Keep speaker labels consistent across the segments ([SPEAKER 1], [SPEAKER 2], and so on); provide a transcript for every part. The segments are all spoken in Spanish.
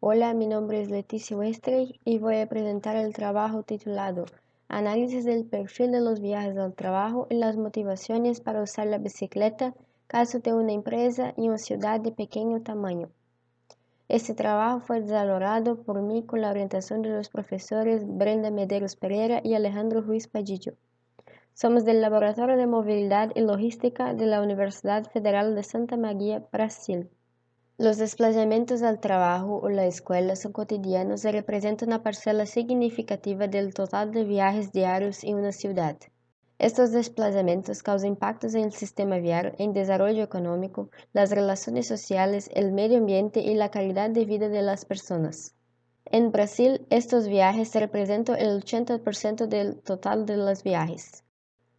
[SPEAKER 1] Hola, mi nombre es Leticia Westre y voy a presentar el trabajo titulado Análisis del perfil de los viajes al trabajo y las motivaciones para usar la bicicleta, caso de una empresa y una ciudad de pequeño tamaño. Este trabajo fue desarrollado por mí con la orientación de los profesores Brenda Medeiros Pereira y Alejandro Ruiz Padillo. Somos del Laboratorio de Movilidad y Logística de la Universidad Federal de Santa María, Brasil. Los desplazamientos al trabajo o la escuela son cotidianos y representan una parcela significativa del total de viajes diarios en una ciudad. Estos desplazamientos causan impactos en el sistema viario, en desarrollo económico, las relaciones sociales, el medio ambiente y la calidad de vida de las personas. En Brasil, estos viajes representan el 80% del total de los viajes.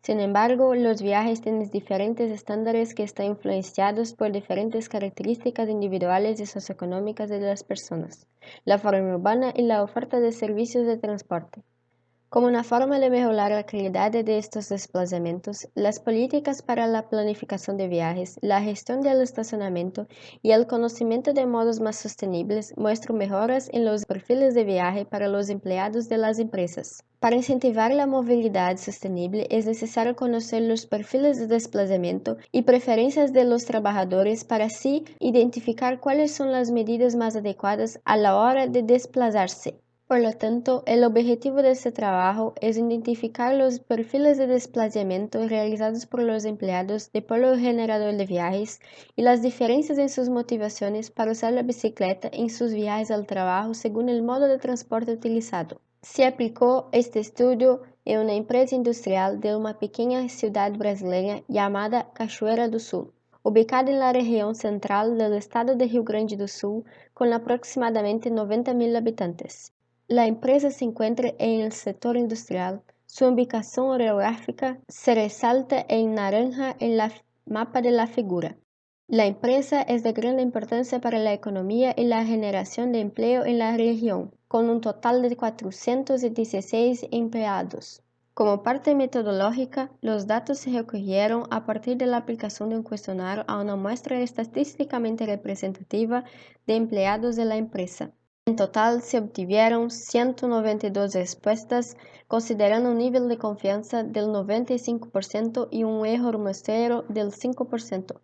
[SPEAKER 1] Sin embargo, los viajes tienen diferentes estándares que están influenciados por diferentes características individuales y socioeconómicas de las personas, la forma urbana y la oferta de servicios de transporte. Como una forma de mejorar la calidad de estos desplazamientos, las políticas para la planificación de viajes, la gestión del estacionamiento y el conocimiento de modos más sostenibles muestran mejoras en los perfiles de viaje para los empleados de las empresas. Para incentivar la movilidad sostenible es necesario conocer los perfiles de desplazamiento y preferencias de los trabajadores para así identificar cuáles son las medidas más adecuadas a la hora de desplazarse. Por lo tanto, el objetivo de este trabajo es identificar los perfiles de desplazamiento realizados por los empleados de polo generador de viajes y las diferencias en sus motivaciones para usar la bicicleta en sus viajes al trabajo según el modo de transporte utilizado. Se aplicó este estudio en una empresa industrial de una pequeña ciudad brasileña llamada Cachoeira do Sul, ubicada en la región central del estado de Rio Grande do Sul, con aproximadamente 90.000 habitantes. La empresa se encuentra en el sector industrial. Su ubicación geográfica se resalta en naranja en el mapa de la figura. La empresa es de gran importancia para la economía y la generación de empleo en la región, con un total de 416 empleados. Como parte metodológica, los datos se recogieron a partir de la aplicación de un cuestionario a una muestra estadísticamente representativa de empleados de la empresa. En total se obtuvieron 192 respuestas, considerando un nivel de confianza del 95% y un error muestrero del 5%.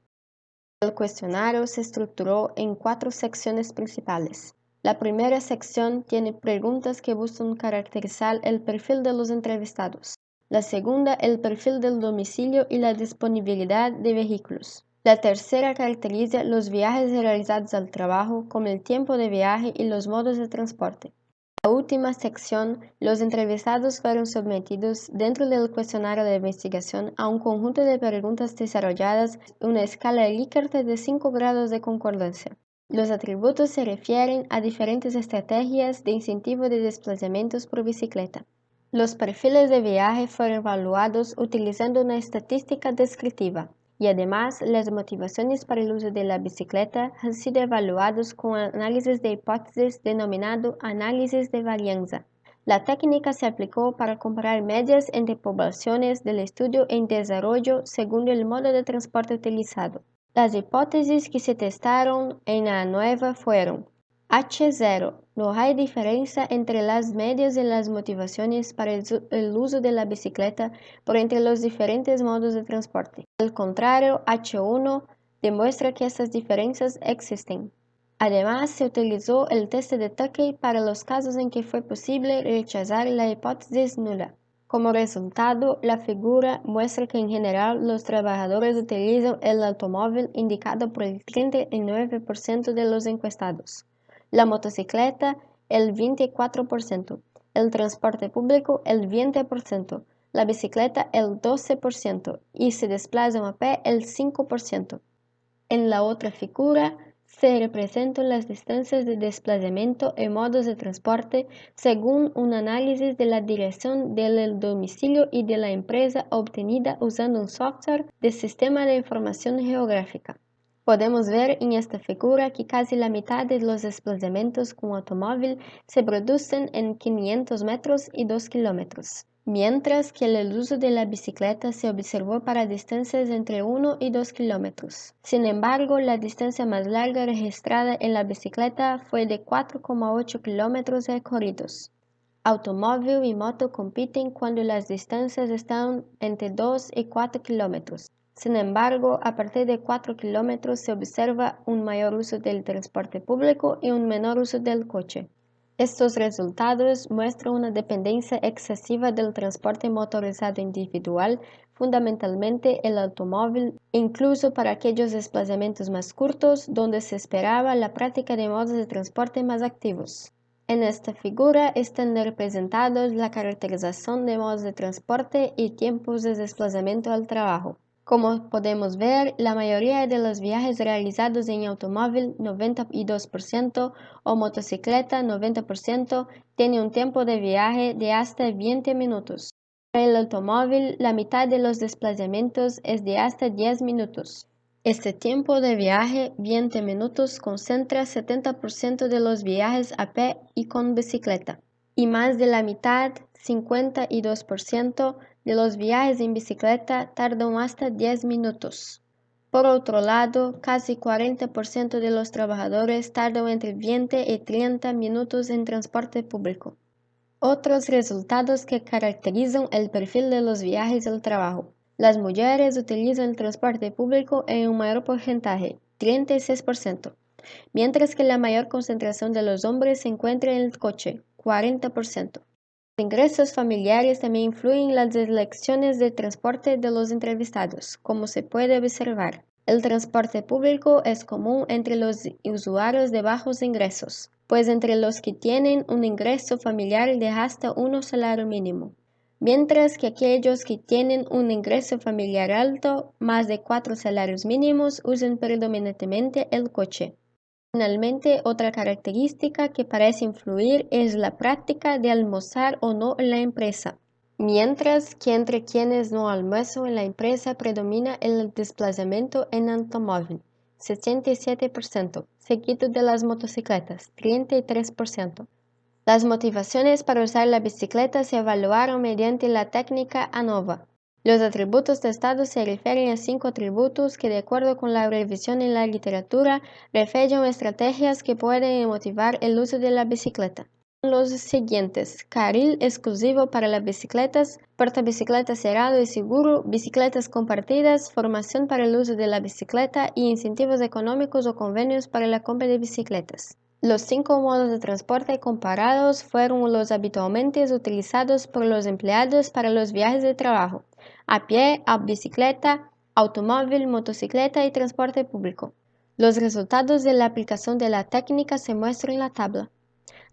[SPEAKER 1] El cuestionario se estructuró en 4 secciones principales. La primera sección tiene preguntas que buscan caracterizar el perfil de los entrevistados. La segunda, el perfil del domicilio y la disponibilidad de vehículos. La tercera caracteriza los viajes realizados al trabajo, como el tiempo de viaje y los modos de transporte. En la última sección, los entrevistados fueron sometidos dentro del cuestionario de investigación a un conjunto de preguntas desarrolladas en una escala Likert de 5 grados de concordancia. Los atributos se refieren a diferentes estrategias de incentivo de desplazamientos por bicicleta. Los perfiles de viaje fueron evaluados utilizando una estadística descriptiva y además las motivaciones para el uso de la bicicleta han sido evaluados con análisis de hipótesis denominado análisis de varianza. La técnica se aplicó para comparar medias entre poblaciones del estudio en desarrollo según el modo de transporte utilizado. Las hipótesis que se testaron en la nueva fueron H0. No hay diferencia entre las medias y las motivaciones para el uso de la bicicleta por entre los diferentes modos de transporte. Al contrario, H1 demuestra que estas diferencias existen. Además, se utilizó el test de Tukey para los casos en que fue posible rechazar la hipótesis nula. Como resultado, la figura muestra que en general los trabajadores utilizan el automóvil indicado por el 39% de los encuestados. La motocicleta, el 24%, el transporte público, el 20%, la bicicleta, el 12% y se desplazan a pie, el 5%. En la otra figura se representan las distancias de desplazamiento y modos de transporte según un análisis de la dirección del domicilio y de la empresa obtenida usando un software de sistema de información geográfica. Podemos ver en esta figura que casi la mitad de los desplazamientos con automóvil se producen en 500 metros y 2 kilómetros, mientras que el uso de la bicicleta se observó para distancias entre 1 y 2 kilómetros. Sin embargo, la distancia más larga registrada en la bicicleta fue de 4,8 kilómetros recorridos. Automóvil y moto compiten cuando las distancias están entre 2 y 4 kilómetros. Sin embargo, a partir de 4 kilómetros se observa un mayor uso del transporte público y un menor uso del coche. Estos resultados muestran una dependencia excesiva del transporte motorizado individual, fundamentalmente el automóvil, incluso para aquellos desplazamientos más cortos donde se esperaba la práctica de modos de transporte más activos. En esta figura están representados la caracterización de modos de transporte y tiempos de desplazamiento al trabajo. Como podemos ver, la mayoría de los viajes realizados en automóvil, 92%, o motocicleta, 90%, tienen un tiempo de viaje de hasta 20 minutos. En el automóvil, la mitad de los desplazamientos es de hasta 10 minutos. Este tiempo de viaje, 20 minutos, concentra 70% de los viajes a pie y con bicicleta, y más de la mitad, 52%, de los viajes en bicicleta tardan hasta 10 minutos. Por otro lado, casi 40% de los trabajadores tardan entre 20 y 30 minutos en transporte público. Otros resultados que caracterizan el perfil de los viajes al trabajo. Las mujeres utilizan el transporte público en un mayor porcentaje, 36%, mientras que la mayor concentración de los hombres se encuentra en el coche, 40%. Los ingresos familiares también influyen en las elecciones de transporte de los entrevistados, como se puede observar. El transporte público es común entre los usuarios de bajos ingresos, pues entre los que tienen un ingreso familiar de hasta un salario mínimo, mientras que aquellos que tienen un ingreso familiar alto, más de 4 salarios mínimos, usan predominantemente el coche. Finalmente, otra característica que parece influir es la práctica de almorzar o no en la empresa, mientras que entre quienes no almuerzan en la empresa predomina el desplazamiento en automóvil, 67%, seguido de las motocicletas, 33%. Las motivaciones para usar la bicicleta se evaluaron mediante la técnica ANOVA. Los atributos testados se refieren a 5 atributos que, de acuerdo con la revisión en la literatura, reflejan estrategias que pueden motivar el uso de la bicicleta. Los siguientes: carril exclusivo para las bicicletas, portabicicleta cerrado y seguro, bicicletas compartidas, formación para el uso de la bicicleta y incentivos económicos o convenios para la compra de bicicletas. Los 5 modos de transporte comparados fueron los habitualmente utilizados por los empleados para los viajes de trabajo: a pie, a bicicleta, automóvil, motocicleta y transporte público. Los resultados de la aplicación de la técnica se muestran en la tabla,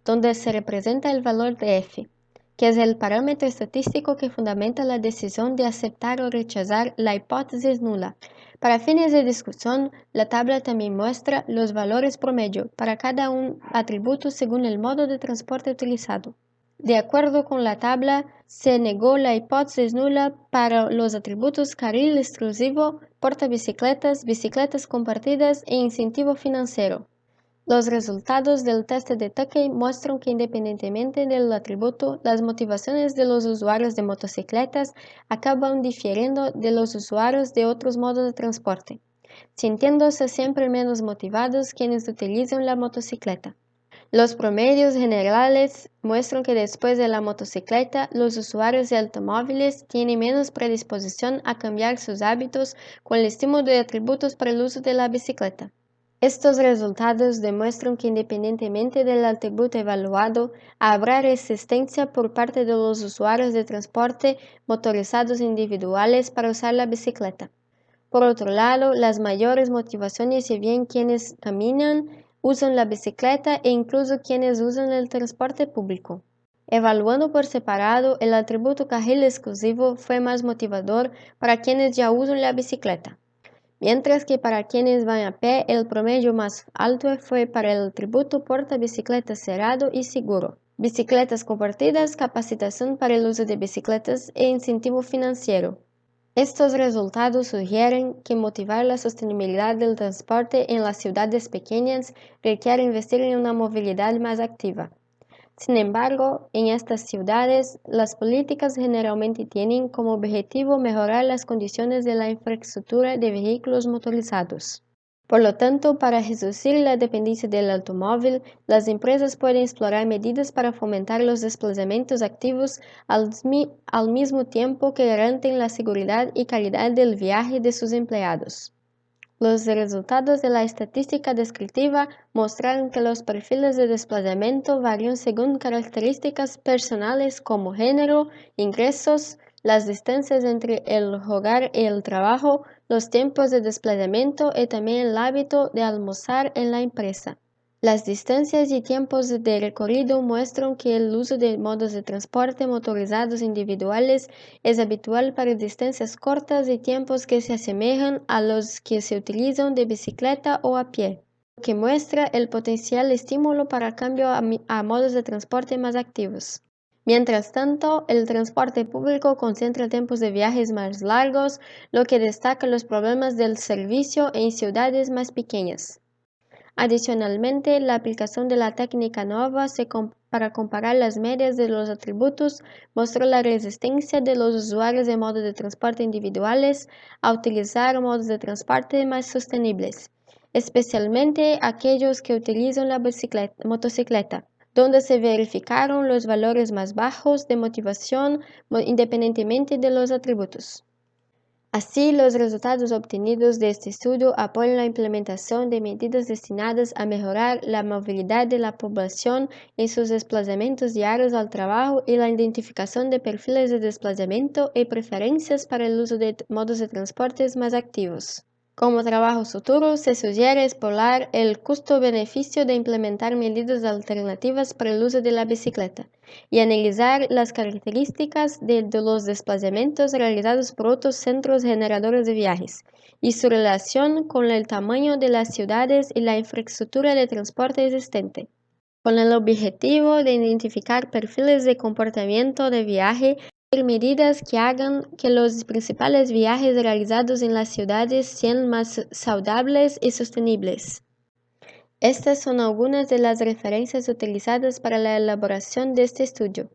[SPEAKER 1] donde se representa el valor de F, que es el parámetro estadístico que fundamenta la decisión de aceptar o rechazar la hipótesis nula. Para fines de discusión, la tabla también muestra los valores promedio para cada un atributo según el modo de transporte utilizado. De acuerdo con la tabla, se negó la hipótesis nula para los atributos carril exclusivo, portabicicletas, bicicletas compartidas e incentivo financiero. Los resultados del test de Tukey muestran que, independientemente del atributo, las motivaciones de los usuarios de motocicletas acaban difiriendo de los usuarios de otros modos de transporte, sintiéndose siempre menos motivados quienes utilizan la motocicleta. Los promedios generales muestran que después de la motocicleta, los usuarios de automóviles tienen menos predisposición a cambiar sus hábitos con el estímulo de atributos para el uso de la bicicleta. Estos resultados demuestran que, independientemente del atributo evaluado, habrá resistencia por parte de los usuarios de transporte motorizados individuales para usar la bicicleta. Por otro lado, las mayores motivaciones se ven quienes caminan, usan la bicicleta e incluso quienes usan el transporte público. Evaluando por separado, el atributo carril exclusivo fue más motivador para quienes ya usan la bicicleta, mientras que para quienes van a pie el promedio más alto fue para el atributo portabicicleta cerrado y seguro, bicicletas compartidas, capacitación para el uso de bicicletas e incentivo financiero. Estos resultados sugieren que motivar la sostenibilidad del transporte en las ciudades pequeñas requiere investir en una movilidad más activa. Sin embargo, en estas ciudades, las políticas generalmente tienen como objetivo mejorar las condiciones de la infraestructura de vehículos motorizados. Por lo tanto, para reducir la dependencia del automóvil, las empresas pueden explorar medidas para fomentar los desplazamientos activos al mismo tiempo que garanten la seguridad y calidad del viaje de sus empleados. Los resultados de la estadística descriptiva mostraron que los perfiles de desplazamiento varían según características personales como género, ingresos, las distancias entre el hogar y el trabajo, los tiempos de desplazamiento y también el hábito de almorzar en la empresa. Las distancias y tiempos de recorrido muestran que el uso de modos de transporte motorizados individuales es habitual para distancias cortas y tiempos que se asemejan a los que se utilizan de bicicleta o a pie, lo que muestra el potencial estímulo para cambio a modos de transporte más activos. Mientras tanto, el transporte público concentra tiempos de viajes más largos, lo que destaca los problemas del servicio en ciudades más pequeñas. Adicionalmente, la aplicación de la técnica nueva para comparar las medias de los atributos mostró la resistencia de los usuarios de modos de transporte individuales a utilizar modos de transporte más sostenibles, especialmente aquellos que utilizan la motocicleta, donde se verificaron los valores más bajos de motivación independientemente de los atributos. Así, los resultados obtenidos de este estudio apoyan la implementación de medidas destinadas a mejorar la movilidad de la población en sus desplazamientos diarios al trabajo y la identificación de perfiles de desplazamiento y preferencias para el uso de modos de transportes más activos. Como trabajo futuro, se sugiere explorar el costo-beneficio de implementar medidas alternativas para el uso de la bicicleta y analizar las características de los desplazamientos realizados por otros centros generadores de viajes y su relación con el tamaño de las ciudades y la infraestructura de transporte existente, con el objetivo de identificar perfiles de comportamiento de viaje y medidas que hagan que los principales viajes realizados en las ciudades sean más saludables y sostenibles. Estas son algunas de las referencias utilizadas para la elaboración de este estudio.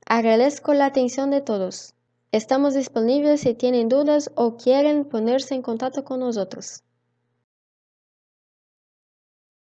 [SPEAKER 1] Agradezco la atención de todos. Estamos disponibles si tienen dudas o quieren ponerse en contacto con nosotros.